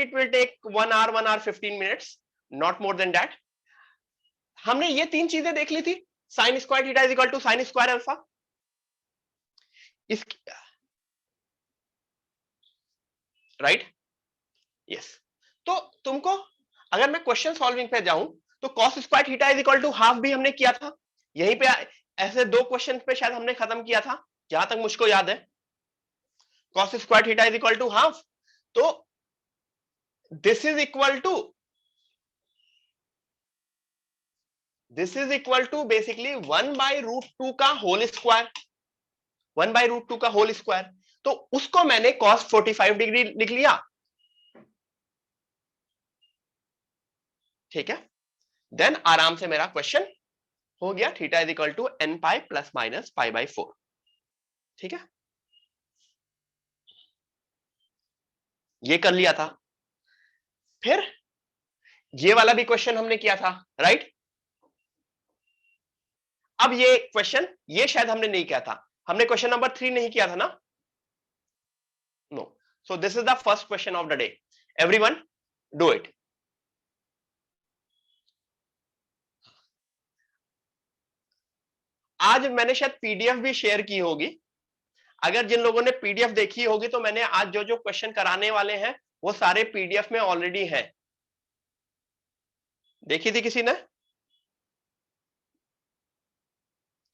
Approximately it will take 1 hour 1 hour 15 minutes, not more than that. हमने ये तीन चीजें देख ली थी, sine square theta is equal to sine square alpha. इस राइट, यस। तो तुमको अगर मैं क्वेश्चन सॉल्विंग पे जाऊं तो cos square theta is equal to half भी हमने किया था यहीं पे, ऐसे दो क्वेश्चन पे शायद हमने खत्म किया था जहां तक मुझको याद है, cos square theta is equal to half. तो this is equal to basically 1/√2 का होल स्क्वायर, 1/√2 का होल स्क्वायर। तो उसको मैंने cos 45 डिग्री लिख लिया, ठीक है। देन आराम से मेरा क्वेश्चन हो गया, theta is equal to n pi plus minus π/4, ठीक है। ये कर लिया था। फिर ये वाला भी क्वेश्चन हमने किया था, राइट। अब ये क्वेश्चन, ये शायद हमने नहीं किया था, हमने क्वेश्चन नंबर 3 नहीं किया था ना, no. So this is the first question of the day, everyone do it. आज मैंने शायद पीडीएफ भी शेयर की होगी, अगर जिन लोगों ने पीडीएफ देखी होगी तो मैंने आज जो जो क्वेश्चन कराने वाले हैं वो सारे पीडीएफ में ऑलरेडी हैं। देखी थी किसी ने?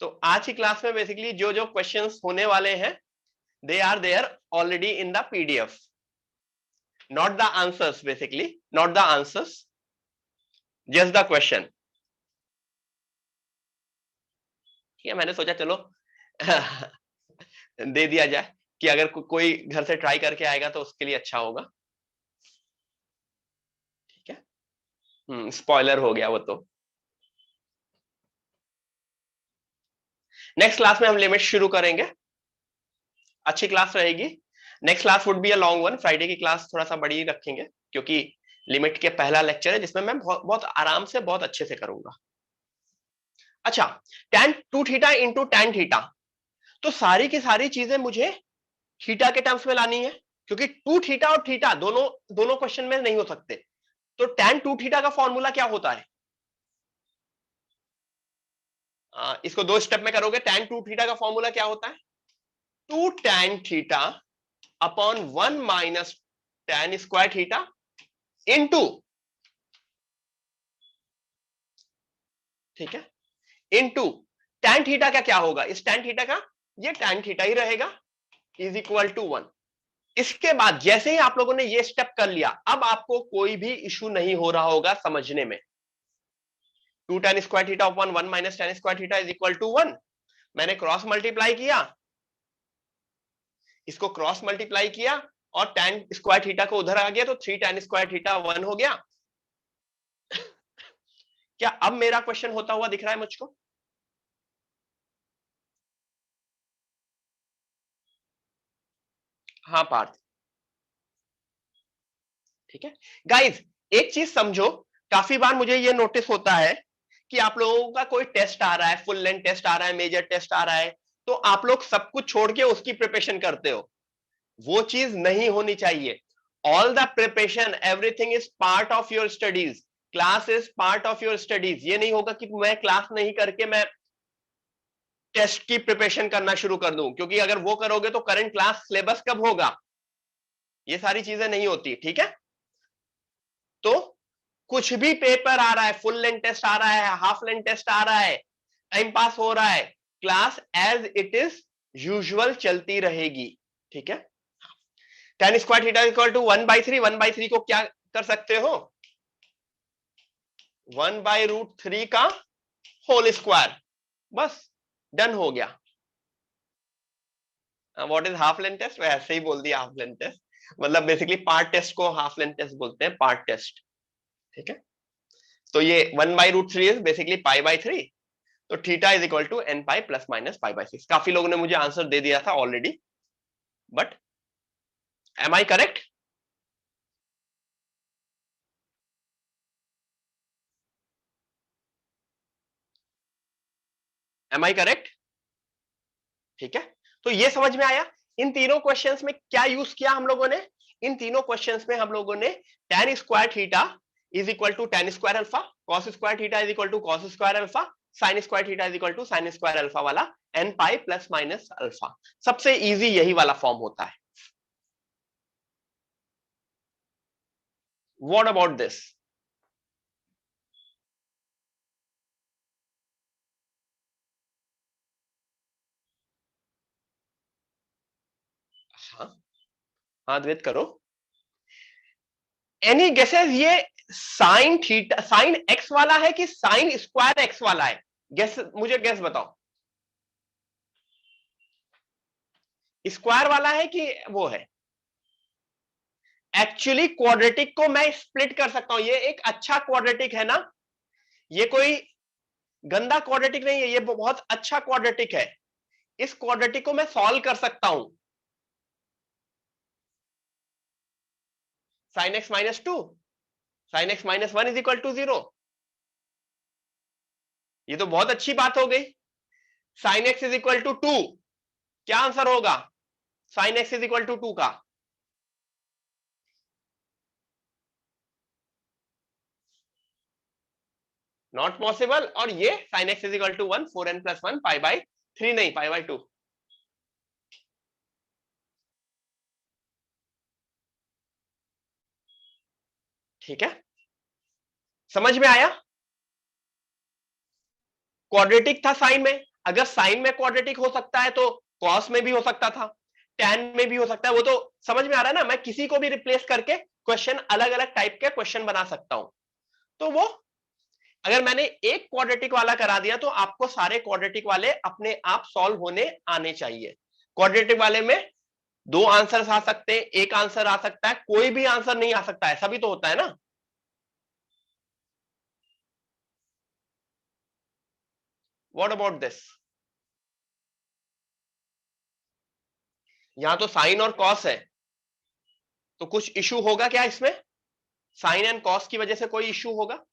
तो आज की क्लास में बेसिकली जो जो क्वेश्चंस होने वाले हैं they are there already in the PDF, not the answers, basically not the answers, just the question. ठीक है, मैंने सोचा चलो दे दिया जाए कि अगर कोई घर से ट्राई करके आएगा तो उसके लिए अच्छा होगा, ठीक है। स्पॉइलर हो गया वो तो। नेक्स्ट क्लास में हम लिमिट शुरू करेंगे, अच्छी क्लास रहेगी। Next class would be a long one, Friday की क्लास थोड़ा सा बड़ी रखेंगे क्योंकि लिमिट के पहला लेक्चर है जिसमें मैं बहुत बहुत आराम से बहुत अच्छे से करूंगा। अच्छा, tan 2 theta into tan theta, तो सारी की सारी चीजें मुझे थीटा के टर्म्स में लानी है क्योंकि 2 थीटा और थीटा दोनों दोनों क्वेश्चन में नहीं हो सकते। तो tan 2 थीटा का फॉर्मूला क्या होता है? इसको दो स्टेप में करोगे। tan 2 थीटा का फॉर्मूला क्या होता है? 2 tan theta upon 1 minus tan square theta into, ठीक है, इनटू tan थीटा का क्या होगा? इस tan थीटा का ये tan थीटा ही रहेगा, इज इक्वल टू 1। इसके बाद जैसे ही आप लोगों ने ये स्टेप कर लिया, अब आपको कोई भी इशू नहीं हो रहा होगा समझने में। 2 tan square theta upon 1 minus tan square theta is equal to 1। मैंने क्रॉस मल्टीप्लाई किया, इसको क्रॉस मल्टीप्लाई किया और tan स्क्वायर थीटा को उधर आ गया तो 3 tan स्क्वायर थीटा 1 हो गया। क्या अब मेरा क्वेश्चन होता हुआ दिख रहा है मुझको? हाँ पार्थ, ठीक है। गाइस एक चीज समझो, काफी बार मुझे ये नोटिस होता है कि आप लोगों का कोई टेस्ट आ रहा है, फुल लेंथ टेस्ट आ रहा है, मेजर टेस्ट आ रहा है, तो आप लोग सब कुछ छोड़ के उसकी प्रिपरेशन करते हो। वो चीज नहीं होनी चाहिए। All the preparation, everything is part of your studies, class is part of your studies. ये नहीं होगा कि मैं क्लास नहीं करके मैं टेस्ट की प्रिपरेशन करना शुरू कर दूं, क्योंकि अगर वो करोगे तो करंट क्लास सिलेबस कब होगा? ये सारी चीजें नहीं होती, ठीक है। तो कुछ भी पेपर आ रहा है, फुल लेंथ टेस्ट आ रहा है, हाफ लेंथ टेस्ट आ रहा है, टाइम पास हो रहा है, class as it is usual चलती रहेगी, ठीक है। tan square theta equal to 1/3, 1/3 को क्या कर सकते हो? 1/√3 का होल स्क्वायर, बस डन हो गया। What is half length test? वैसे ही बोल दिया हाफ लेंथ टेस्ट, मतलब बेसिकली पार्ट टेस्ट को हाफ लेंथ टेस्ट बोलते हैं, पार्ट टेस्ट, ठीक है। तो ये 1/√3 इज बेसिकली π/3, तो theta is equal to n pi plus minus π/6। काफी लोगों ने मुझे आंसर दे दिया था already, but am I correct? Am I correct? ठीक है, तो ये समझ में आया इन तीनों क्वेश्चंस में क्या यूज किया हम लोगों ने? इन तीनों क्वेश्चंस में हम लोगों ने tan square theta is equal to tan square alpha, cos square theta is equal to cos square alpha, sin square theta is equal to sin square alpha वाला n pi plus minus alpha, सबसे easy यही वाला form होता है. What about this? हाँ हाँ द्वित करो. Any guesses, ये साइन थीटा साइन एक्स वाला है कि साइन स्क्वायर एक्स वाला है? गेस, मुझे गेस बताओ. स्क्वायर वाला है कि वो है? एक्चुअली क्वाड्रेटिक को मैं स्प्लिट कर सकता हूं, ये एक अच्छा क्वाड्रेटिक है ना, ये कोई गंदा क्वाड्रेटिक नहीं है, ये बहुत अच्छा क्वाड्रेटिक है. इस क्वाड्रेटिक को मैं सॉल्व कर सकता हूं. Sine x minus two, sine x minus one is equal to 0. ये तो बहुत अच्छी बात हो गई. Sine x is equal to 2, क्या आंसर होगा sine x is equal to 2 का? Not possible. और ये sine x is equal to 1, 4n plus 1 pi by 3, नहीं पाई बाई 2. ठीक है, समझ में आया? क्वाड्रेटिक था साइन में, अगर साइन में क्वाड्रेटिक हो सकता है तो कॉस में भी हो सकता था, टैन में भी हो सकता है. वो तो समझ में आ रहा है ना, मैं किसी को भी रिप्लेस करके क्वेश्चन अलग अलग टाइप के क्वेश्चन बना सकता हूं. तो वो अगर मैंने एक क्वाड्रेटिक वाला करा दिया तो आपको सारे क्वाड्रेटिक वाले अपने आप सॉल्व होने आने चाहिए. क्वाड्रेटिक वाले में 2 आंसर आ सकते हैं, एक आंसर आ सकता है, कोई भी आंसर नहीं आ सकता, ऐसा भी तो होता है ना. What about this? यहां तो साइन और कॉस है, तो कुछ इशू होगा क्या इसमें? साइन एंड कॉस की वजह से कोई इशू होगा?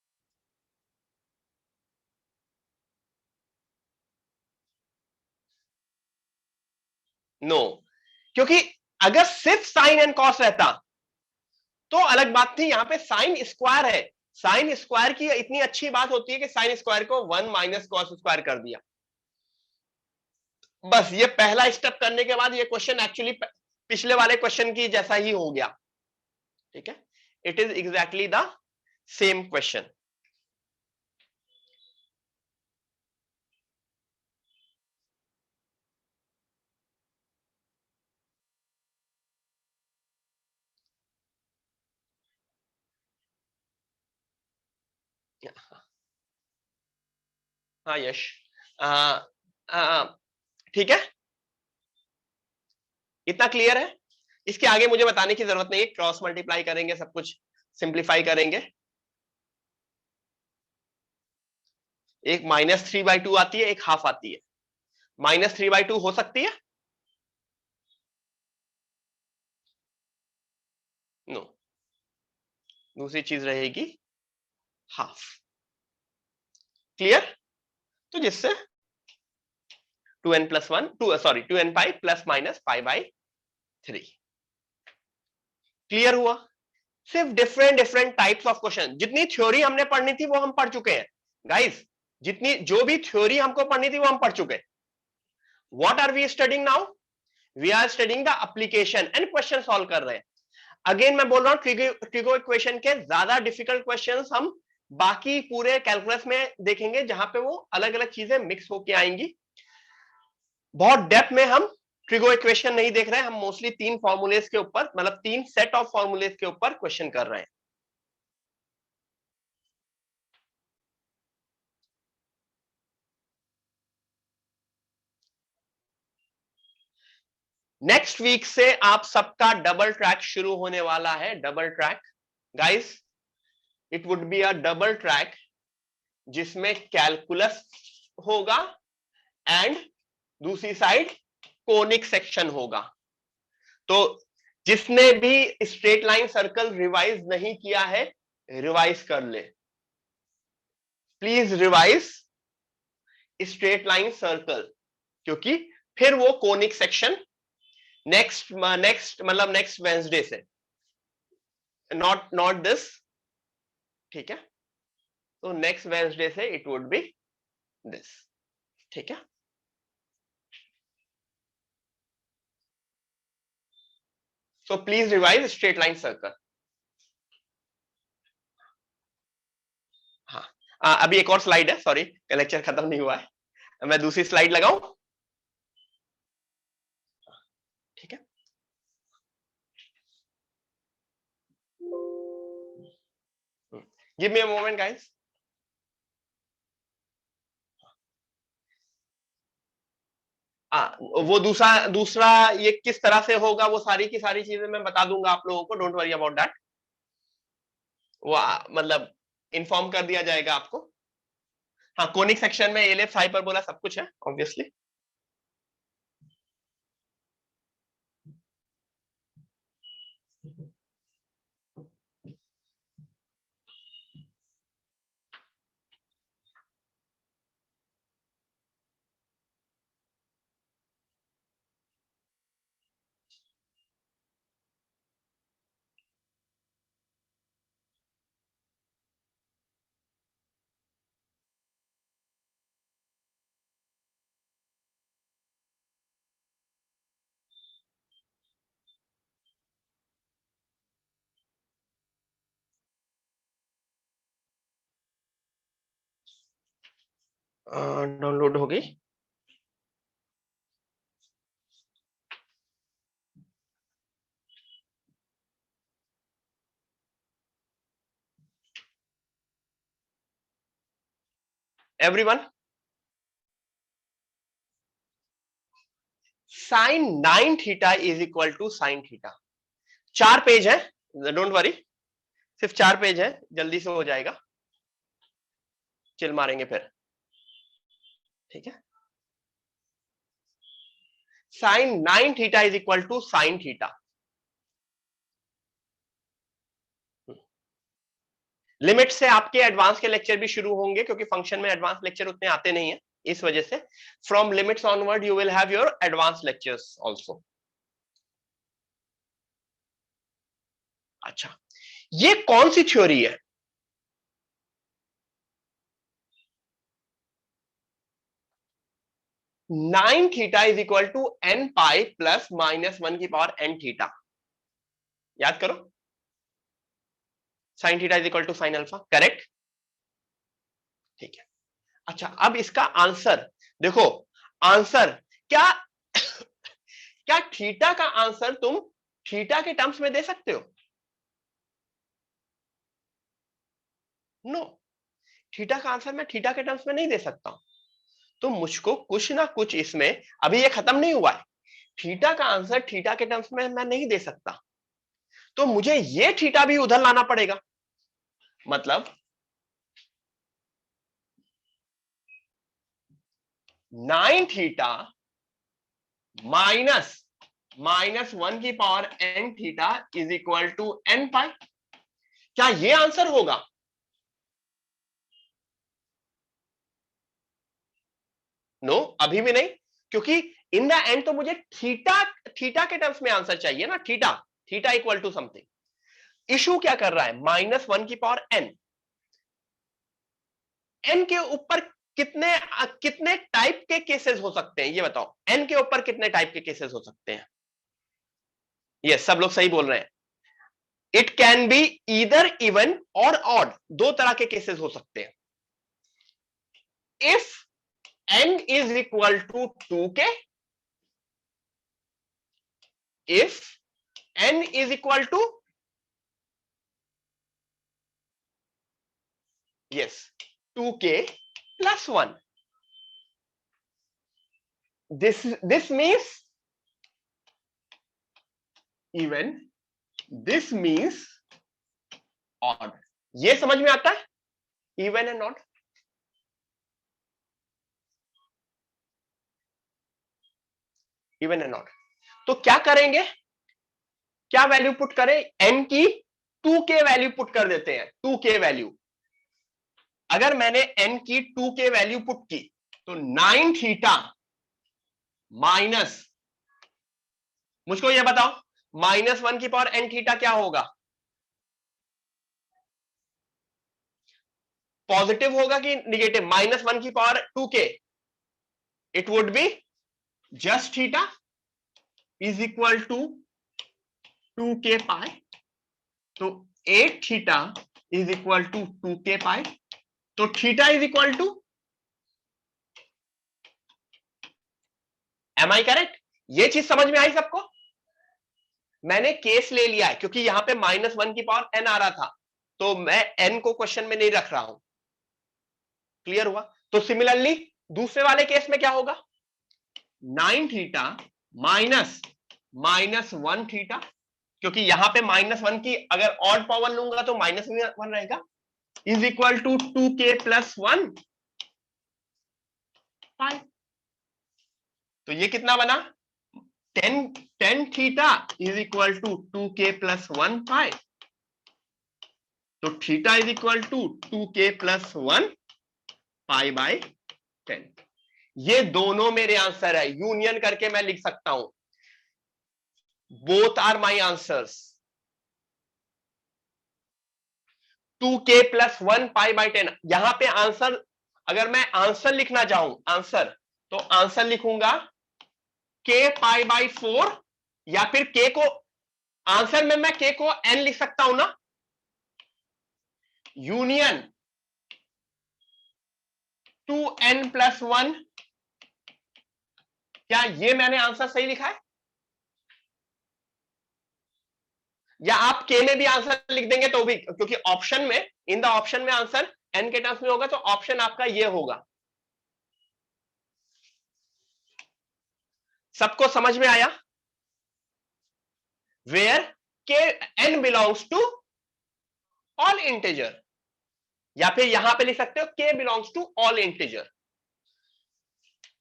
No no. क्योंकि अगर सिर्फ साइन एंड कॉस रहता तो अलग बात थी. यहां पे साइन स्क्वायर है, साइन स्क्वायर की इतनी अच्छी बात होती है कि साइन स्क्वायर को 1 माइनस कॉस स्क्वायर कर दिया. बस ये पहला स्टेप करने के बाद ये क्वेश्चन एक्चुअली पिछले वाले क्वेश्चन की जैसा ही हो गया. ठीक है, it is exactly the same question. हाँ यश, ठीक है, इतना क्लियर है. इसके आगे मुझे बताने की जरूरत नहीं है, क्रॉस मल्टीप्लाई करेंगे, सब कुछ सिंप्लीफाई करेंगे. एक -3/2 आती है, एक हाफ आती है. -3/2 हो सकती है? No no. दूसरी चीज रहेगी हाफ. क्लियर? तो जिससे 2n plus 1 2n pi plus minus pi by 3. Clear हुआ? सिर्फ different different types of question. जितनी थ्योरी हमने पढ़नी थी वो हम पढ़ चुके हैं गाइस. जितनी जो भी थ्योरी हमको पढ़नी थी वो हम पढ़ चुके हैं. What are we studying now? We are studying the application and question solve कर रहे हैं. अगेन मैं बोल रहा हूं, ट्रिगो इक्वेशन के ज्यादा डिफिकल्ट क्वेश्चंस हम बाकी पूरे कैलकुलस में देखेंगे, जहां पे वो अलग अलग चीजें मिक्स होके आएंगी. बहुत डेप्थ में हम ट्रिगो इक्वेशन नहीं देख रहे हैं, हम मोस्टली 3 फॉर्मूलेस के ऊपर, मतलब 3 सेट ऑफ फॉर्मूलेस के ऊपर क्वेश्चन कर रहे हैं. नेक्स्ट वीक से आप सबका डबल ट्रैक शुरू होने वाला है. Double track guys, it would be a double track जिसमें कैलकुलस होगा एंड दूसरी साइड कोनिक सेक्शन होगा. तो जिसने भी स्ट्रेट लाइन सर्कल रिवाइज नहीं किया है, रिवाइज कर ले please. Revise straight line circle, क्योंकि फिर वो कोनिक सेक्शन नेक्स्ट मतलब नेक्स्ट वेंसडे से नॉट दिस, ठीक है। तो नेक्स्ट वेंसडे से इट वुड बी दिस, ठीक है। So please revise straight line circle. हाँ, अभी एक और स्लाइड है, सॉरी लेक्चर खत्म नहीं हुआ है, मैं दूसरी स्लाइड लगाऊं, ठीक है। Give me a moment guys. वो दूसरा दूसरा ये किस तरह से होगा, वो सारी की सारी चीजें मैं बता दूंगा आप लोगों को, डोंट वरी अबाउट दैट। वो मतलब इन्फॉर्म कर दिया जाएगा आपको। हाँ, कोनिक सेक्शन में एलिप्स हाइपरबोला सब कुछ है ऑब्वियसली। डाउनलोड हो गई। Everyone, sine 9 theta is equal to sine theta. 4 page है, डोंट वरी, सिर्फ 4 पेज है, जल्दी से हो जाएगा, चिल मारेंगे फिर, ठीक है। Sine 9 theta is equal to sine theta. Limit से आपके एडवांस के लेक्चर भी शुरू होंगे, क्योंकि फंक्शन में एडवांस लेक्चर उतने आते नहीं है, इस वजह से from limits onward you will have your advance lectures also. अच्छा, ये कौन सी थ्योरी है? Nine theta is equal to n pi plus minus 1 की पावर एन थीटा। याद करो, sine theta is equal to sine alpha, correct, ठीक है। अच्छा, अब इसका आंसर देखो, आंसर क्या क्या थीटा का आंसर तुम थीटा के टर्म्स में दे सकते हो? नो, थीटा का आंसर मैं थीटा के टर्म्स में नहीं दे सकता। तो मुझको कुछ ना कुछ इसमें, अभी ये खत्म नहीं हुआ है, थीटा का आंसर थीटा के टर्म्स में मैं नहीं दे सकता, तो मुझे ये थीटा भी उधर लाना पड़ेगा। मतलब 9 थीटा माइनस माइनस 1 की power n theta is equal to n pi. क्या ये आंसर होगा? नो, अभी भी नहीं, क्योंकि इन द एंड तो मुझे थीटा थीटा के टर्म्स में आंसर चाहिए ना, theta theta equal to something. Issue क्या कर रहा है? माइनस 1 की पावर एन, एन के ऊपर कितने कितने टाइप के केसेस हो सकते हैं, ये बताओ, एन के ऊपर कितने टाइप के केसेस हो सकते हैं? ये सब लोग सही बोल रहे हैं। It can be either even और ऑड, दो तरह के केसेस हो सकते हैं। If n is equal to 2k, if n is equal to, yes, 2k plus 1, this means even, this means odd। ये समझ में आता है, even and odd. Even and odd, तो क्या करेंगे, क्या वैल्यू पुट करें? n की 2k वैल्यू पुट कर देते हैं, 2k वैल्यू। अगर मैंने n की 2k वैल्यू पुट की, तो 9 थीटा माइनस, मुझको ये बताओ, माइनस 1 की पावर n थीटा क्या होगा? पॉजिटिव होगा कि निगेटिव? -1 की power 2k, it would be just theta is equal to 2k pi. तो 8 theta is equal to 2k pi. तो theta is equal to, am I correct? ये चीज समझ में आई सबको? मैंने केस ले लिया है क्योंकि यहां पे -1 की पावर n आ रहा था, तो मैं n को क्वेश्चन में नहीं रख रहा हूं। क्लियर हुआ? तो सिमिलरली दूसरे वाले केस में क्या होगा? 9 थीटा -1 थीटा, क्योंकि यहां पे -1 की अगर ऑड पावर लूंगा तो -1 रहेगा, is equal to 2k plus 1 pi. तो ये कितना बना? 10 theta is equal to 2k plus 1 pi. तो theta is equal to 2k plus 1 pi by 10। ये दोनों मेरे आंसर है, यूनियन करके मैं लिख सकता हूं, both are my answers. 2k plus 1 pi by 10। यहां पे आंसर, अगर मैं आंसर लिखना चाहूं, आंसर, तो आंसर लिखूंगा k पाई बाय 4, या फिर k को, आंसर में मैं k को n लिख सकता हूं ना, यूनियन 2n प्लस 1। क्या ये मैंने आंसर सही लिखा है? या आप के में भी आंसर लिख देंगे तो भी, क्योंकि ऑप्शन में, इन द ऑप्शन में आंसर n के टर्म्स में होगा, तो ऑप्शन आपका ये होगा। सबको समझ में आया? Where k n belongs to all integer, या फिर यहां पे लिख सकते हो k belongs to all integer.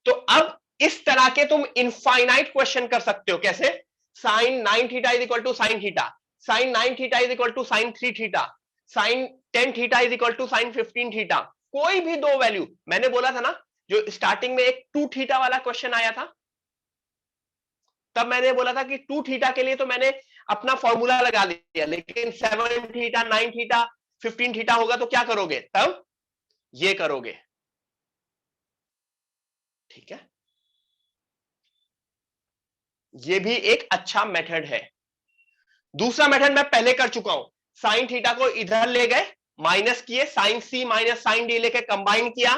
तो अब इस तरह के तुम इनफाइनाइट क्वेश्चन कर सकते हो। कैसे? Sine 9 theta is equal to sine theta, sine 9 theta is equal to sine 3 theta, sine 10 theta is equal to sine 15 theta. कोई भी दो वैल्यू, मैंने बोला था ना, जो स्टार्टिंग में एक 2 थीटा वाला क्वेश्चन आया था, तब मैंने बोला था कि 2 थीटा के लिए तो मैंने अपना फॉर्मूला लगा दिया, लेकिन 7 थीटा, 9 थीटा, 15 थीटा होगा तो क्या करोगे? तब ये करोगे। ठीक है, ये भी एक अच्छा मेथड है। दूसरा मेथड मैं पहले कर चुका हूं, साइन थीटा को इधर ले गए, माइनस किए, sign c minus sine D लेके कंबाइन किया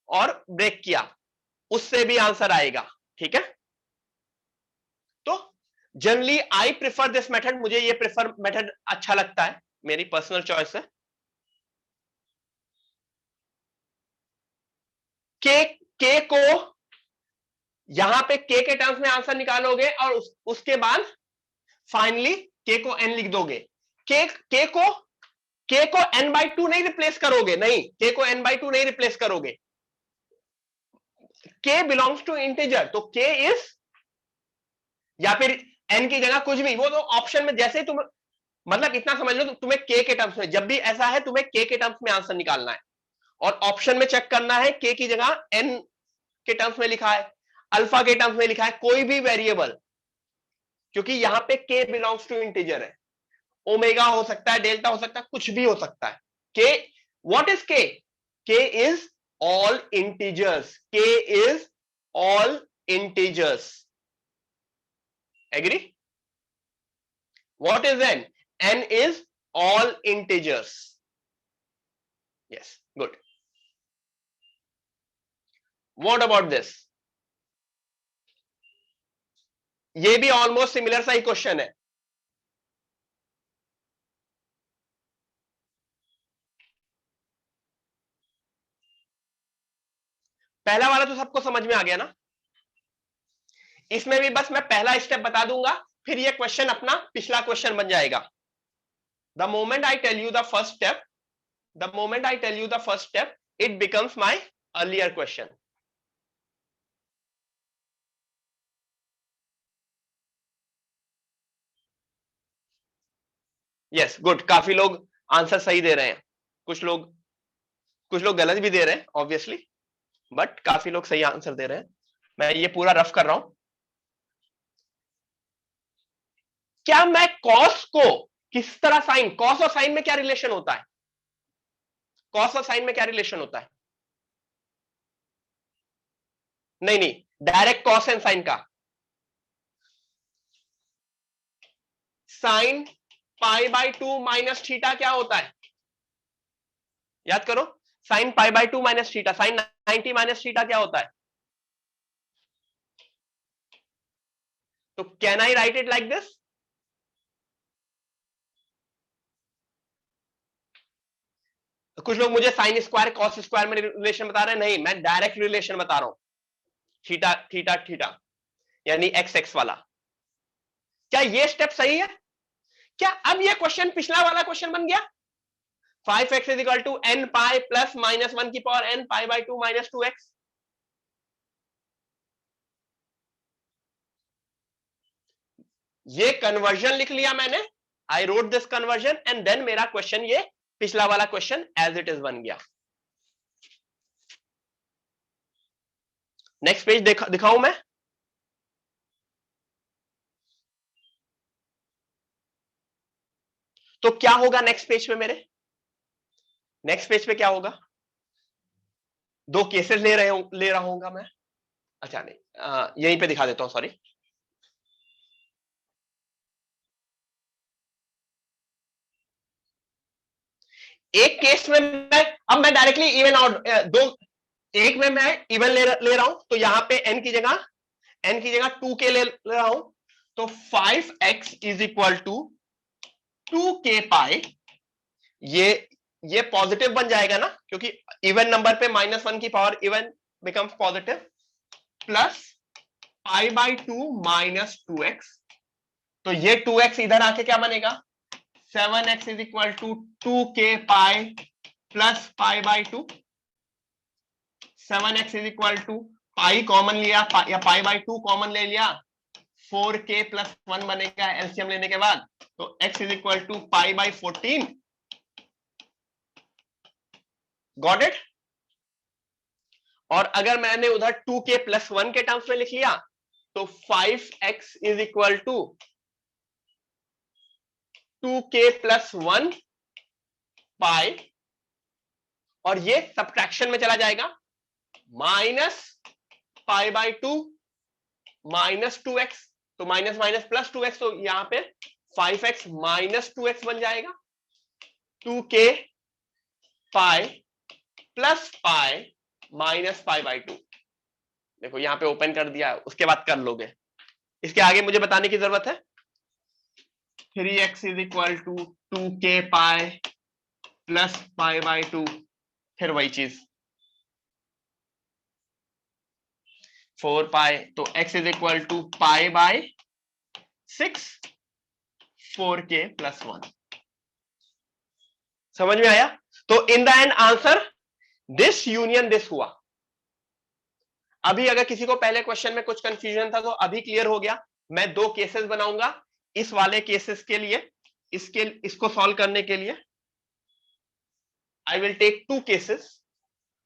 और ब्रेक किया, उससे भी आंसर आएगा। ठीक है, तो generally I prefer this method, मुझे ये प्रिफर मेथड अच्छा लगता है, मेरी पर्सनल चॉइस है। के को यहां पे के टर्म्स में आंसर निकालोगे और उसके बाद फाइनली के को एन लिख दोगे। के को एन बाई 2 नहीं रिप्लेस करोगे, नहीं, के को एन बाई 2 नहीं रिप्लेस करोगे। के बिलोंग्स टू इंटीजर, तो के इज, या फिर एन की जगह कुछ भी, वो तो ऑप्शन में जैसे ही तुम, मतलब इतना समझ लो, तो तुम्हें के टर्म्स में, जब भी ऐसा है तुम्हें के टर्म्स में आंसर निकालना है, और ऑप्शन में चेक करना है के की जगह एन के टर्म्स में लिखा है, अल्फा के टर्म्स में लिखा है, कोई भी वेरिएबल, क्योंकि यहां पे के बिलोंग्स टू इंटीजर है। ओमेगा हो सकता है, डेल्टा हो सकता है, कुछ भी हो सकता है। के, what is k? K is all integers, k is all integers. Agree? What is n? N is all integers. Yes, good. What about this? ये भी ऑलमोस्ट सिमिलर सा ही क्वेश्चन है। पहला वाला तो सबको समझ में आ गया ना? इसमें भी बस मैं पहला स्टेप बता दूंगा, फिर ये क्वेश्चन अपना पिछला क्वेश्चन बन जाएगा। The moment I tell you the first step, the moment I tell you the first step, it becomes my earlier question. Yes, good. काफी लोग आंसर सही दे रहे हैं, कुछ लोग गलत भी दे रहे हैं ऑब्वियसली, बट काफी लोग सही आंसर दे रहे हैं। मैं ये पूरा रफ कर रहा हूं। क्या मैं कॉस को किस तरह, साइन, कॉस और साइन में क्या रिलेशन होता है? कॉस और साइन में क्या रिलेशन होता है? नहीं नहीं, डायरेक्ट कॉस एंड साइन का। Sine pi by 2 minus theta क्या होता है? याद करो, sine pi by 2 minus theta, sine 90 minus theta क्या होता है? तो can I write it like this? कुछ लोग मुझे साइन स्क्वायर कॉस स्क्वायर में रिलेशन बता रहे हैं, नहीं, मैं डायरेक्ट रिलेशन बता रहा हूं, थीटा थीटा थीटा, यानी एक्स एक्स वाला। क्या ये स्टेप सही है? क्या अब ये क्वेश्चन पिछला वाला क्वेश्चन बन गया? 5x is equal to n pi plus minus 1 की power n pi by 2 minus 2x। ये कन्वर्जन लिख लिया मैंने, I wrote this conversion and then मेरा क्वेश्चन ये पिछला वाला क्वेश्चन एज इट इज बन गया। नेक्स्ट पेज दिखाऊं मैं? तो क्या होगा नेक्स्ट पेज पे मेरे? नेक्स्ट पेज पे क्या होगा? दो केसेस ले रहा हूंगा मैं। अच्छा नहीं, यहीं पे दिखा देता हूं, सॉरी। एक केस में मैं डायरेक्टली इवन आउट दो, एक में मैं इवन ले रहा हूं, तो यहां पे एन की जगह 2k ले रहा हूं, तो 5x is equal to 2k पाई, ये पॉजिटिव बन जाएगा ना, क्योंकि इवन नंबर पे -1 की power even becomes positive, plus pi by 2 minus 2x, तो ये 2x इधर आके क्या बनेगा? 7x is equal to 2k pi plus pi by 2, 7x is equal to pi common लिया या पाई बाई 2 कॉमन ले लिया, 4k प्लस 1 बनेगा एलसीएम लेने के बाद, तो x is equal to pi by 14। Got it? और अगर मैंने उधर 2k प्लस 1 के टर्म्स में लिख लिया, तो 5x is equal to 2k plus 1 pi, और ये सब्ट्रैक्शन में चला जाएगा, minus pi by 2 minus 2x, तो माइनस माइनस प्लस 2x, तो यहां पे 5x माइनस 2x बन जाएगा, 2k pi plus pi minus pi by 2। देखो यहां पे ओपन कर दिया, उसके बाद कर लोगे, इसके आगे मुझे बताने की जरूरत है। 3x is equal to 2k pi plus pi by 2, फिर वही चीज 4 पाई, तो x is equal to pi by 6 4k plus 1। समझ में आया? तो in the end answer this union this हुआ। अभी अगर किसी को पहले क्वेश्चन में कुछ कंफ्यूजन था तो अभी क्लियर हो गया। मैं दो केसेस बनाऊंगा इस वाले केसेस के लिए, इसको सॉल्व करने के लिए आई विल टेक 2 केसेस,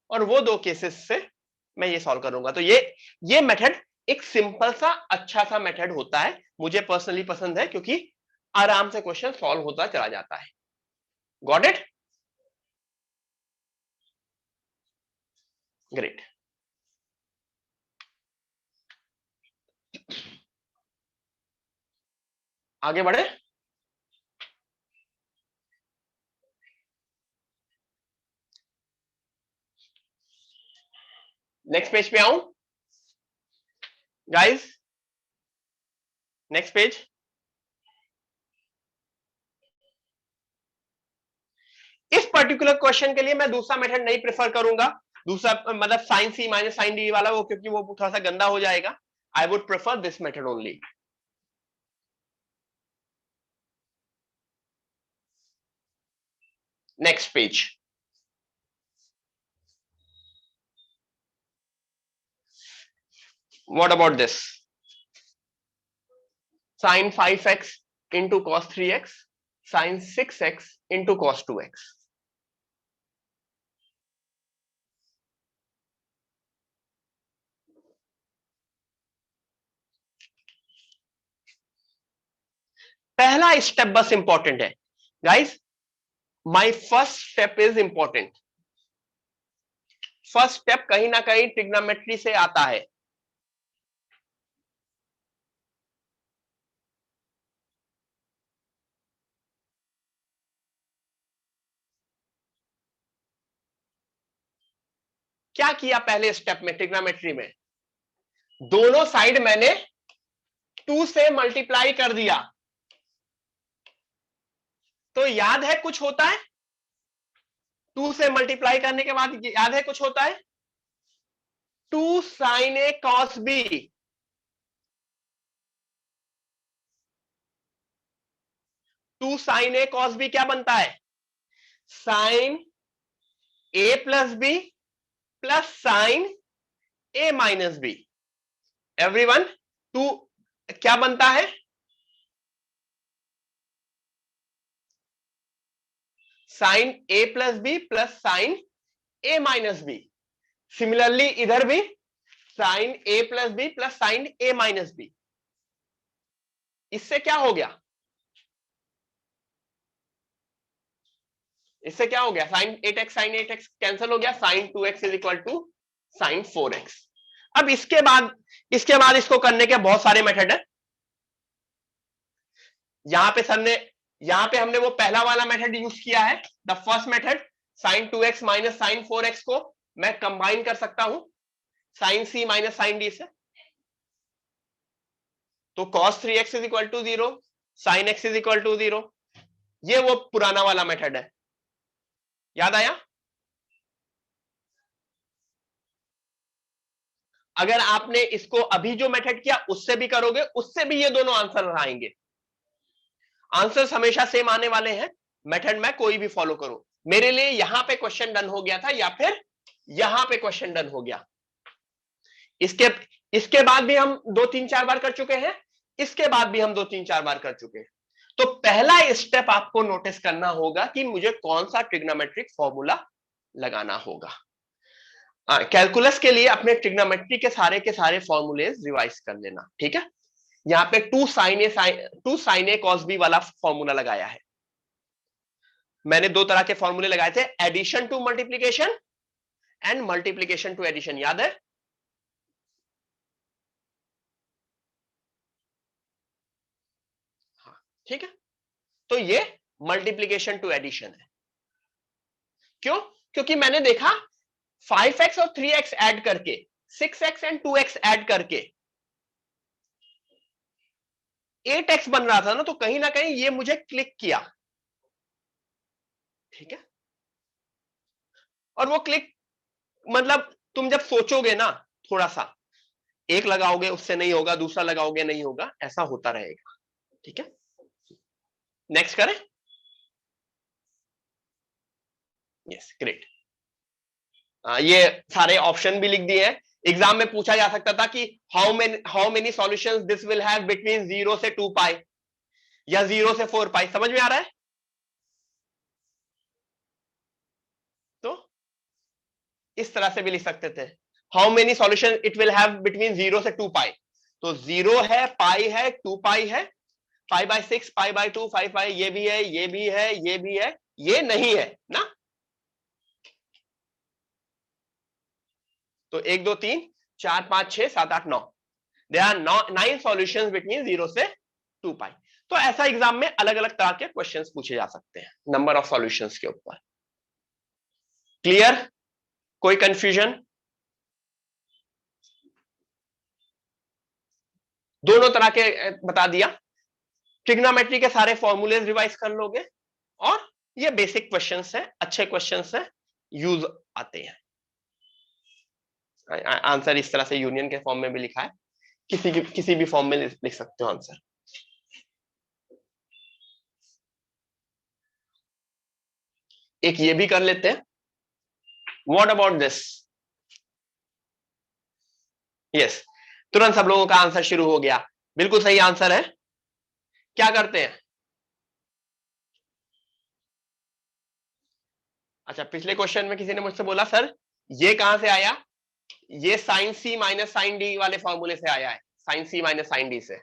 और वो 2 केसेस से मैं ये सॉल्व करूंगा। तो ये मेथड एक सिंपल सा अच्छा सा मेथड होता है, मुझे पर्सनली पसंद है, क्योंकि आराम से क्वेश्चन सॉल्व होता चला जाता है। Got it? ग्रेट। आगे बढ़े। नेक्स्ट पेज पे आऊं गाइस, नेक्स्ट पेज। इस पर्टिकुलर क्वेश्चन के लिए मैं दूसरा मेथड नहीं प्रेफर करूंगा, दूसरा मतलब sine c minus sine d वाला, वो क्योंकि वो थोड़ा सा गंदा हो जाएगा। I would prefer this method only. Next page. What about this? Sine 5x into cos 3x, sine 6x into cos 2x। पहला स्टेप बस इंपॉर्टेंट है guys, my first step is important. First step कहीं ना कहीं trigonometry से आता है। क्या किया पहले स्टेप में ट्रिग्नोमेट्री में? दोनों साइड मैंने 2 से मल्टीप्लाई कर दिया। तो याद है कुछ होता है 2 से मल्टीप्लाई करने के बाद, याद है कुछ होता है 2 sine a cos B. 2 sine a cos B क्या बनता है? साइन ए प्लस बी प्लस साइन ए माइनस बी। एवरीवन, 2 क्या बनता है? साइन ए प्लस बी प्लस साइन ए माइनस बी। सिमिलरली इधर भी साइन ए प्लस बी प्लस साइन ए माइनस बी। इससे क्या हो गया? इससे क्या हो गया? Sign 8x sign 8x cancel हो गया, sine 2x is equal to sine 4x। अब इसके बाद इसको करने के बहुत सारे मेथड है। यहां पे हमने वो पहला वाला मेथड यूज किया है, the first method. Sine 2x minus sine 4x को मैं कंबाइन कर सकता हूं sine c minus sine d से। तो cos 3x is equal to 0, sine x is equal to 0। ये वो पुराना वाला मेथड है, याद आया? अगर आपने इसको अभी जो मेथड किया उससे भी करोगे, उससे भी ये दोनों आंसर आएंगे। आंसर्स हमेशा सेम आने वाले हैं, मेथड मैं कोई भी फॉलो करूं। मेरे लिए यहां पे क्वेश्चन डन हो गया था या फिर यहां पे क्वेश्चन डन हो गया। इसके इसके बाद भी हम 2-3-4 बार कर चुके हैं, इसके बाद भी हम 2-3-4 बार कर चुके हैं। तो पहला स्टेप आपको नोटिस करना होगा कि मुझे कौन सा ट्रिग्नोमेट्रिक फॉर्मूला लगाना होगा। कैलकुलस के लिए अपने ट्रिग्नोमेट्री के सारे फॉर्मूले रिवाइज कर लेना, ठीक है? यहाँ पे 2 साइन ए कॉस बी वाला फॉर्मूला लगाया है। मैंने दो तरह के फॉर्मूले लगाए थे, addition to multiplication and multiplication to addition, याद है? हाँ, ठीक है। तो ये मल्टीप्लीकेशन टू एडिशन है। क्यों? क्योंकि मैंने देखा 5x और 3x ऐड करके, 6x एंड 2x ऐड करके 8x बन रहा था ना, तो कहीं ना कहीं ये मुझे क्लिक किया, ठीक है? और वो क्लिक मतलब तुम जब सोचोगे ना, थोड़ा सा एक लगाओगे उससे नहीं होगा, दूसरा लगाओगे नहीं होगा, ऐसा होता रहेगा, ठीक है? नेक्स्ट करें। Yes, great. ये सारे ऑप्शन भी लिख दिए हैं। एग्जाम में पूछा जा सकता था कि how many solutions this will have between 0 से 2 पाई या 0 से 4 पाई। समझ में आ रहा है? तो इस तरह से भी लिख सकते थे, how many solution it will have between 0 से 2 पाई। तो 0 है, पाई है, 2 पाई है, 5/6, पाई/2, 5 पाई, ये भी है, ये भी है, ये भी है, ये नहीं है ना। तो 1 2 3 4 5 6 7 8 9, देयर आर 9 सॉल्यूशंस बिटवीन 0 से 2 पाई। तो ऐसा एग्जाम में अलग अलग तरह के क्वेश्चंस पूछे जा सकते हैं नंबर ऑफ सॉल्यूशंस के ऊपर। क्लियर? कोई कंफ्यूजन? दोनों तरह के बता दिया। ट्रिग्नोमेट्री के सारे फॉर्मूले रिवाइज कर लोगे, और ये बेसिक क्वेश्चंस है, अच्छे क्वेश्चंस है, यूज आते हैं। आंसर इस तरह से यूनियन के फॉर्म में भी लिखा है, किसी भी फॉर्म में लिख सकते हो आंसर। एक ये भी कर लेते हैं, व्हाट अबाउट दिस? यस, तुरंत सब लोगों का आंसर शुरू हो गया, बिल्कुल सही आंसर है। क्या करते हैं? अच्छा, पिछले क्वेश्चन में किसी ने मुझसे बोला सर ये कहां से आया? ये sine c minus sine d वाले फॉर्मूले से आया है, sine c minus sine d से।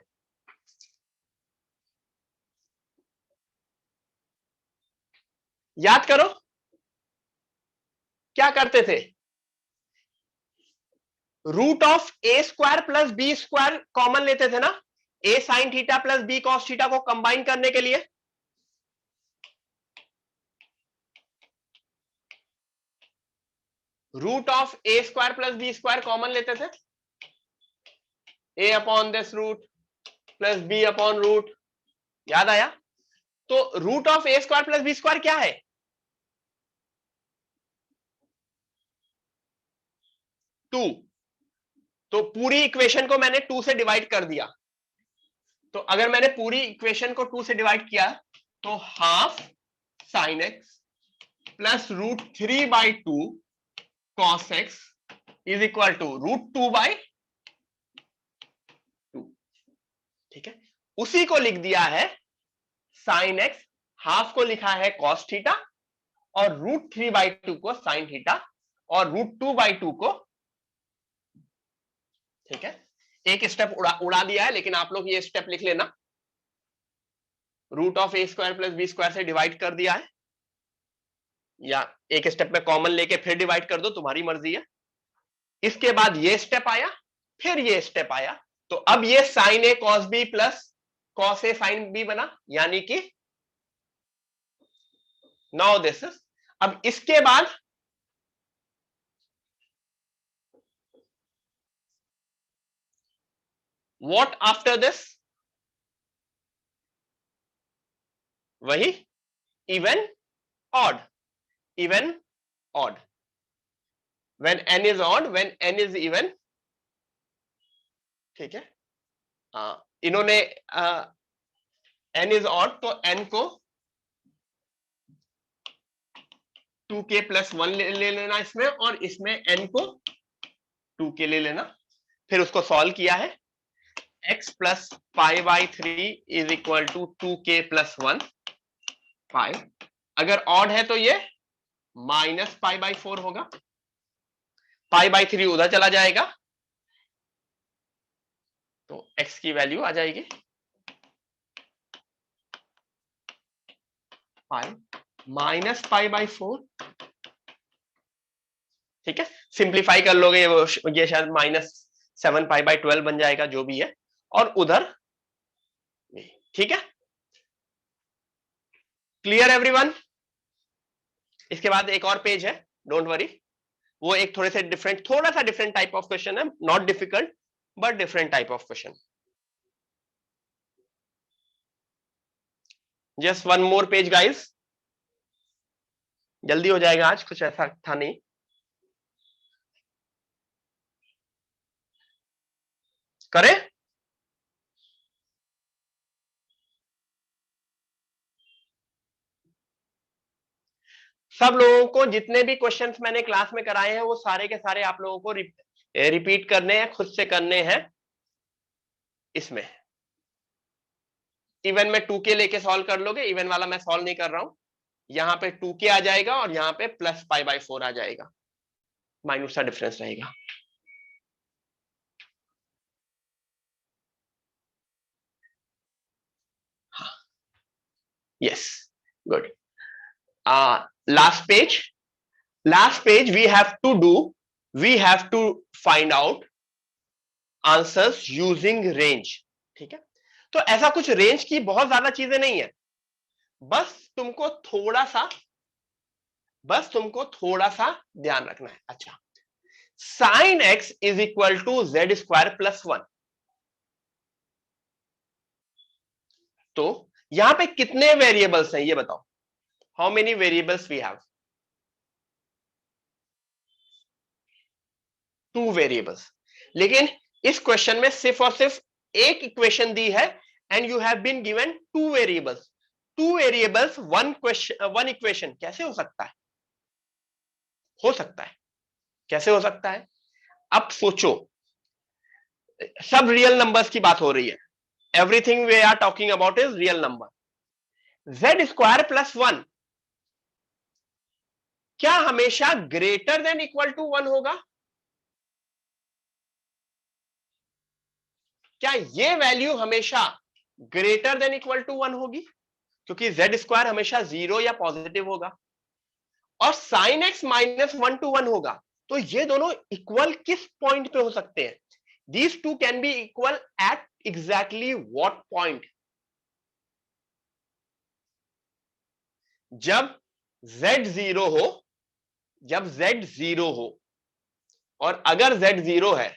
याद करो क्या करते थे। Root of a square plus b square common लेते थे ना, a sine theta plus b cos theta को कंबाइन करने के लिए। Root of a square plus b square common लेते थे, a upon this root plus b upon root, याद आया? तो root of a square plus b square क्या है? 2। तो पूरी इक्वेशन को मैंने 2 से डिवाइड कर दिया। तो अगर मैंने पूरी इक्वेशन को 2 से डिवाइड किया तो half sine x plus root 3/2 cos x is equal to root 2/2। ठीक है, उसी को लिख दिया है साइन एक्स, हाफ को लिखा है कॉस थीटा और रूट 3/2 को साइन थीटा और रूट 2/2 को, ठीक है, एक स्टेप उड़ा दिया है, लेकिन आप लोग ये स्टेप लिख लेना, root of a square plus b square से डिवाइड कर दिया है, या एक स्टेप में कॉमन लेके फिर डिवाइड कर दो, तुम्हारी मर्जी है। इसके बाद ये स्टेप आया, फिर ये स्टेप आया, तो अब ये sign a cos B plus cos A sine B बना, यानी कि नाउ दिस इज, अब इसके बाद व्हाट आफ्टर दिस, वही even odd, even odd, when n is odd, when n is even, ठीक है, इन्होंने n is odd तो n को 2k प्लस 1 ले लेना इसमें, और इसमें n को 2k ले लेना, फिर उसको सॉल्व किया है, x plus π/3 is equal to 2k plus 1 5, अगर ऑड है तो ये माइनस π/4 होगा, π/3 उधर चला जाएगा तो x की वैल्यू आ जाएगी माइनस π/4, ठीक है, सिंप्लीफाई कर लोगे ये शायद -7 π/12 बन जाएगा, जो भी है, और उधर, ठीक है, क्लियर एवरीवन? इसके बाद एक और पेज है, डोंट वरी, वो एक थोड़े से डिफरेंट, थोड़ा सा डिफरेंट टाइप ऑफ क्वेश्चन है, not difficult but different type of question. Just one more page guys, जल्दी हो जाएगा, आज कुछ ऐसा था नहीं। करें? सब लोगों को जितने भी क्वेश्चंस मैंने क्लास में कराए हैं वो सारे के सारे आप लोगों को रिपीट करने हैं, खुद से करने हैं। इसमें इवन में 2k लेके सॉल्व कर लोगे, इवन वाला मैं सॉल्व नहीं कर रहा हूं, यहां पे 2k आ जाएगा और यहां पे प्लस π/4 आ जाएगा, माइनस का डिफरेंस रहेगा। हाँ, yes, good. last page we have to find out answers using range, ठीक है, तो ऐसा कुछ रेंज की बहुत ज्यादा चीजें नहीं है, बस तुमको थोड़ा सा ध्यान रखना है। अच्छा, sine x is equal to z square plus 1, तो यहां पे कितने वेरिएबल्स हैं ये बताओ, how many variables we have? 2 variables, लेकिन इस क्वेश्चन में सिर्फ और सिर्फ एक इक्वेशन दी है and you have been given 2 variables, 2 variables 1 equation, कैसे हो सकता है? हो सकता है, कैसे हो सकता है? अब सोचो, सब रियल नंबर्स की बात हो रही है, everything we are talking about is real number. Z square plus 1 क्या हमेशा ग्रेटर देन इक्वल टू 1 होगा? क्या ये वैल्यू हमेशा ग्रेटर देन इक्वल टू 1 होगी? क्योंकि जेड स्क्वायर हमेशा 0 या पॉजिटिव होगा, और साइन एक्स -1 to 1 होगा, तो ये दोनों इक्वल किस पॉइंट पे हो सकते हैं? These two can be equal at exactly what point? जब z जीरो हो, जब z जीरो हो, और अगर z जीरो है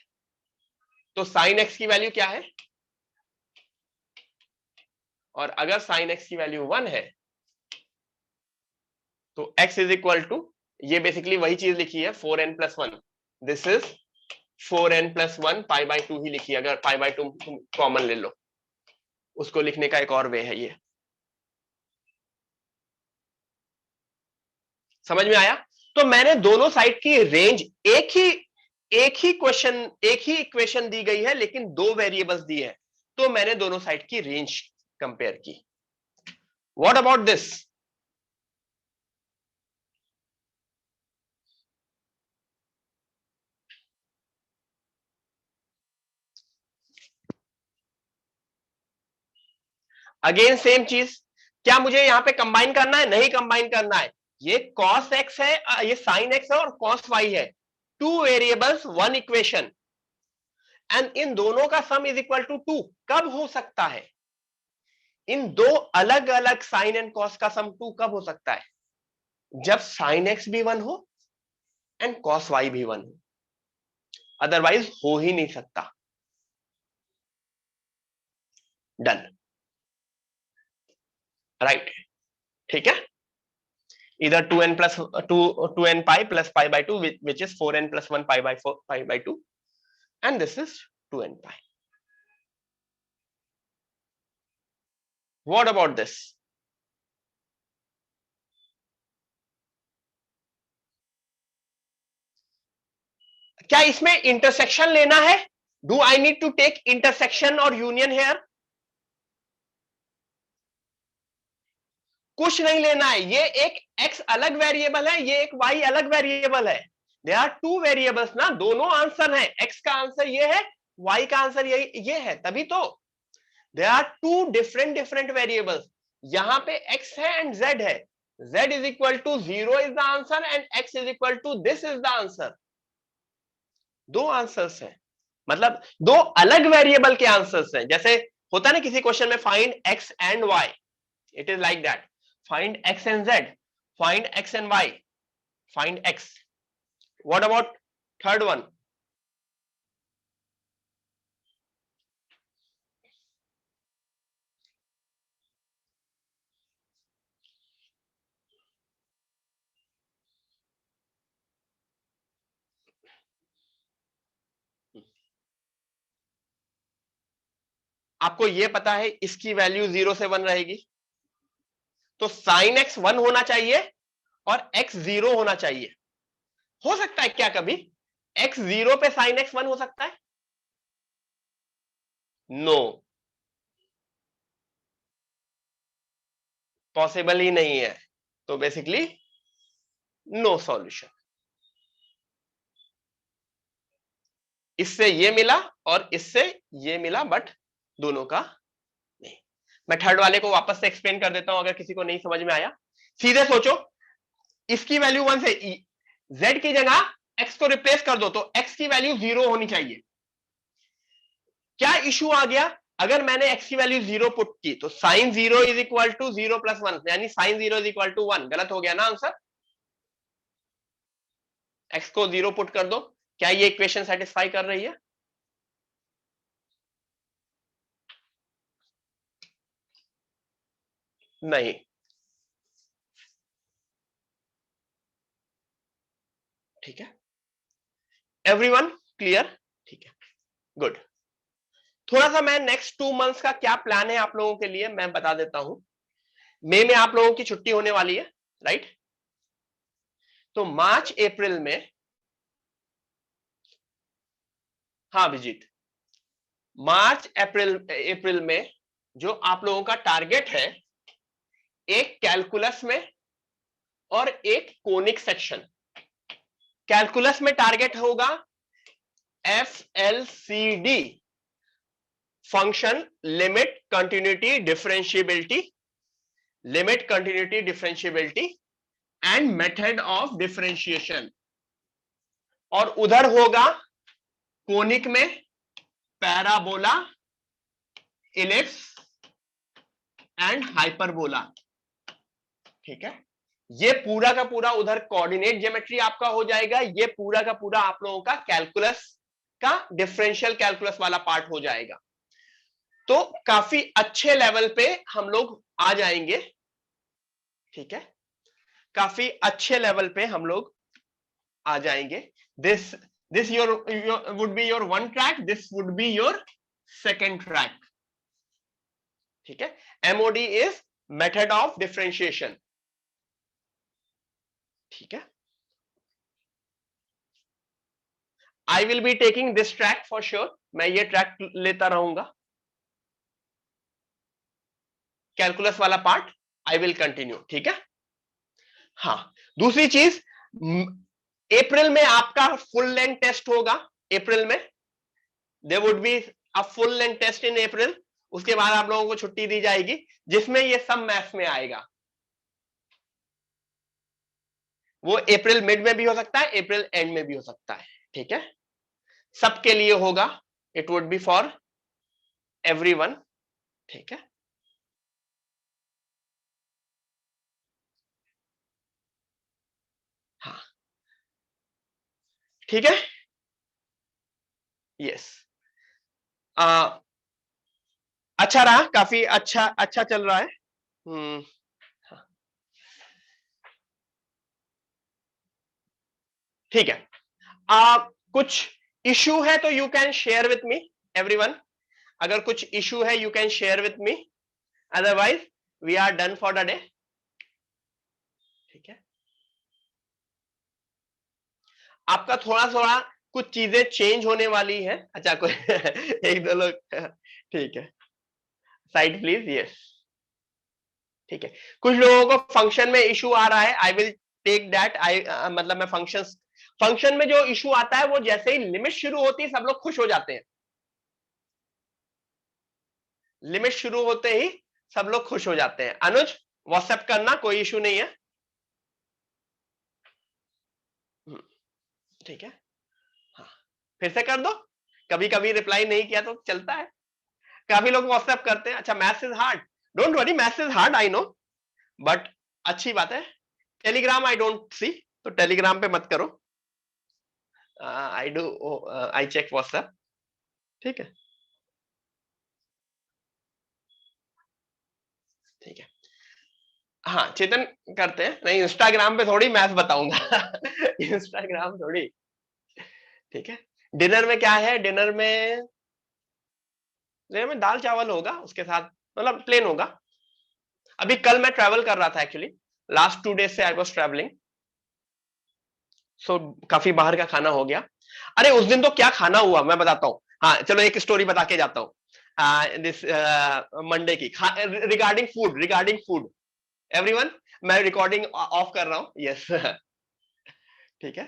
तो साइन x की वैल्यू क्या है, और अगर साइन x की वैल्यू 1 है तो x इज इक्वल टू, ये बेसिकली वही चीज लिखी है 4n+1, दिस इज 4n+1 π/2 ही लिखी है, अगर π/2 तुम कॉमन ले लो, उसको लिखने का एक और वे है ये। समझ में आया? तो मैंने दोनों साइड की रेंज, एक ही क्वेश्चन, एक ही इक्वेशन दी गई है लेकिन दो वेरिएबल्स दी है, तो मैंने दोनों साइड की रेंज कंपेयर की। What about this? Again same चीज, क्या मुझे यहां पे कंबाइन करना है? नहीं कंबाइन करना है। ये cos x है, ये sin x है और cos y है, two variables one equation, and in दोनों का सम इज इक्वल टू 2। कब हो सकता है? इन दो अलग अलग साइन एंड कॉस का सम 2 कब हो सकता है? जब साइन एक्स भी 1 हो एंड कॉस वाई भी 1 हो, अदरवाइज हो ही नहीं सकता। डन, राइट, ठीक है। इधर 2n plus 2n pi plus pi/2, which is 4n+1 pi/2, and this is 2n pi. What about this? क्या इसमें इंटरसेक्शन लेना है? Do I need to take intersection और यूनियन हेयर? कुछ नहीं लेना है। ये एक x अलग वेरिएबल है, ये एक y अलग वेरिएबल है। दे आर टू वेरिएबल्स ना, दोनों आंसर है। x का आंसर ये है, y का आंसर ये है, तभी तो। They are two different variables. यहां पे x है एंड z है। z is equal to 0 is the answer and x is equal to this is the answer. दो आंसर्स हैं, मतलब दो अलग वेरिएबल के आंसर्स हैं। जैसे होता है ना किसी क्वेश्चन में, find x and y, it is like that. Find x and z, find x and y, find x. What about third one? आपको ये पता है इसकी वैल्यू 0 से 1 रहेगी, तो साइन x 1 होना चाहिए और x 0 होना चाहिए। हो सकता है क्या कभी x 0 पे साइन x 1 हो सकता है? नो, पॉसिबल ही नहीं है। तो बेसिकली नो सॉल्यूशन। इससे ये मिला और इससे ये मिला, बट दोनों का नहीं। मैं थर्ड वाले को वापस से एक्सप्लेन कर देता हूं, अगर किसी को नहीं समझ में आया। सीधे सोचो, इसकी वैल्यू 1 से z की जगह x को रिप्लेस कर दो, तो x की वैल्यू 0 होनी चाहिए। क्या इशू आ गया? अगर मैंने x की वैल्यू 0 पुट की तो साइन 0 इज इक्वल टू 0 + 1, यानी साइन 0 इज इक्वल टू 1। गलत हो गया ना आंसर? x को 0 पुट कर दो, क्या ये इक्वेशन सेटिस्फाई कर रही है? नहीं। ठीक है, एवरीवन क्लियर? ठीक है, गुड। थोड़ा सा मैं नेक्स्ट 2 मंथ्स का क्या प्लान है आप लोगों के लिए मैं बता देता हूं। मई में आप लोगों की छुट्टी होने वाली है, राइट? तो मार्च अप्रैल में, हाँ अभिजीत, मार्च अप्रैल में जो आप लोगों का टारगेट है, एक कैलकुलस में और एक कोनिक सेक्शन। कैलकुलस में टारगेट होगा FLCD, function limit continuity differentiability, limit continuity differentiability and method of differentiation. और उधर होगा कोनिक में पैराबोला, इलिप्स एंड हाइपरबोला। ठीक है, ये पूरा का पूरा उधर कोऑर्डिनेट ज्योमेट्री आपका हो जाएगा, ये पूरा का पूरा आप लोगों का कैलकुलस का डिफरेंशियल कैलकुलस वाला पार्ट हो जाएगा। तो काफी अच्छे लेवल पे हम लोग आ जाएंगे। ठीक है, काफी अच्छे लेवल पे हम लोग आ जाएंगे। This your would be your one track, this would be your second track. ठीक है, MoD is method of differentiation. ठीक है, I will be taking this track for sure, मैं ये ट्रैक लेता रहूंगा। कैलकुलस वाला पार्ट आई विल कंटिन्यू। ठीक है, हाँ, दूसरी चीज, अप्रैल में आपका फुल लेंथ टेस्ट होगा। अप्रैल में there would be a full length test in April. उसके बाद आप लोगों को छुट्टी दी जाएगी, जिसमें ये सब मैथ्स में आएगा। वो अप्रैल मिड में भी हो सकता है, अप्रैल एंड में भी हो सकता है। ठीक है, सबके लिए होगा, it would B for everyone. ठीक है, हाँ, ठीक है, यस। अच्छा रहा, काफी अच्छा अच्छा चल रहा है। हाँ, ठीक है, कुछ इशू है तो you can share with me everyone. अगर कुछ इशू है you can share with me, otherwise we are done for the day. ठीक है, आपका थोड़ा थोड़ा कुछ चीजें चेंज होने वाली है। अच्छा, कोई एक दो लोग, ठीक है, साइड प्लीज, यस। ठीक है, कुछ लोगों को फंक्शन में इशू आ रहा है, आई विल टेक दैट। आई मतलब मैं फंक्शन में जो इशू आता है, वो जैसे ही लिमिट शुरू होती है सब लोग खुश हो जाते हैं। लिमिट शुरू होते ही सब लोग खुश हो जाते हैं। अनुज, व्हाट्सएप करना, कोई इशू नहीं है। ठीक है, हाँ, फिर से कर दो। कभी कभी रिप्लाई नहीं किया तो चलता है, काफी लोग व्हाट्सएप करते हैं। अच्छा, maths is hard, don't worry, maths is hard, I know, but अच्छी बात है। टेलीग्राम आई डोंट सी, तो टेलीग्राम पे मत करो। I do, I check WhatsApp. ठीक है, ठीक है, हाँ चेतन, करते हैं। नहीं, इंस्टाग्राम पे थोड़ी मैथ्स बताऊंगा इंस्टाग्राम थोड़ी। ठीक है, डिनर में क्या है? डिनर में दाल चावल होगा, उसके साथ मतलब प्लेन होगा। अभी कल मैं ट्रैवल कर रहा था एक्चुअली, लास्ट 2 डेज से आई वॉज ट्रैवलिंग, सो काफी बाहर का खाना हो गया। अरे उस दिन तो क्या खाना हुआ मैं बताता हूँ। हाँ चलो, एक स्टोरी बता के जाता हूँ दिस मंडे की, रिगार्डिंग फूड एवरीवन। मैं रिकॉर्डिंग ऑफ कर रहा हूँ, यस ठीक है,